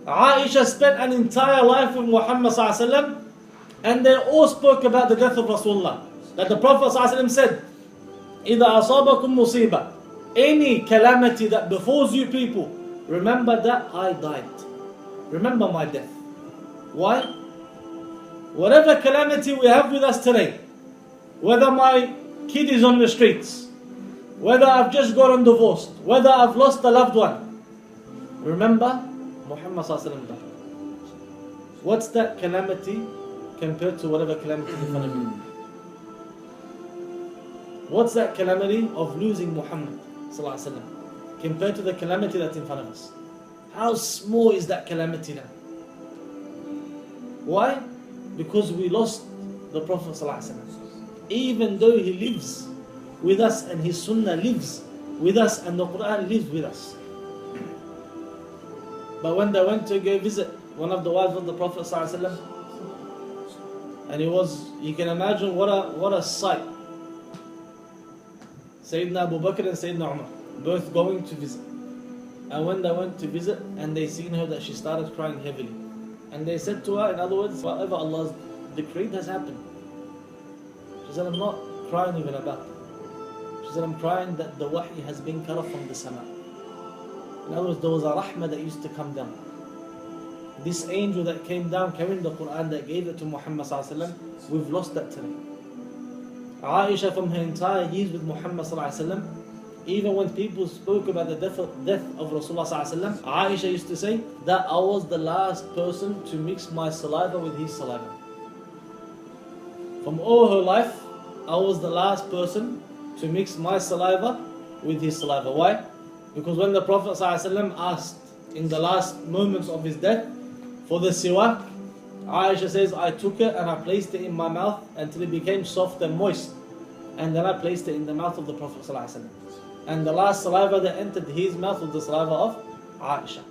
Aisha spent an entire life with Muhammad sallallahu alaihi wasallam, and they all spoke about the death of Rasulullah. That the Prophet sallallahu alaihi wasallam said, إِذَا أَصَابَكُمْ مُصِيبَةٌ, any calamity that befalls you people, remember that I died. Remember my death. Why? Whatever calamity we have with us today, whether my kid is on the streets, whether I've just gotten divorced, whether I've lost a loved one, remember Muhammad sallallahu alaihi wasallam died. What's that calamity compared to whatever calamity in front of you? What's that calamity of losing Muhammad sallallahu alaihi wasallam compared to the calamity that's in front of us? How small is that calamity now? Why? Because we lost the Prophet sallallahu alaihi wasallam. Even though he lives with us and his sunnah lives with us and the Quran lives with us. But when they went to go visit one of the wives of the Prophet ﷺ, and you can imagine what a sight. Sayyidina Abu Bakr and Sayyidina Umar, both going to visit. And when they went to visit and they seen her, that she started crying heavily. And they said to her, in other words, whatever Allah's decreed has happened. She said, I'm not crying even about it. She said, I'm crying that the wahi has been cut off from the sama. In other words, there was a rahmah that used to come down. This angel that came down, carrying the Quran, that gave it to Muhammad sallallahu alaihi wasallam, we've lost that today. Aisha, from her entire years with Muhammad sallallahu alaihi wasallam, even when people spoke about the death of Rasulullah sallallahu alaihi wasallam, Aisha used to say that I was the last person to mix my saliva with his saliva. From all her life, I was the last person to mix my saliva with his saliva. Why? Because when the Prophet ﷺ asked in the last moments of his death for the siwak, Aisha says, I took it and I placed it in my mouth until it became soft and moist. And then I placed it in the mouth of the Prophet ﷺ. And the last saliva that entered his mouth was the saliva of Aisha.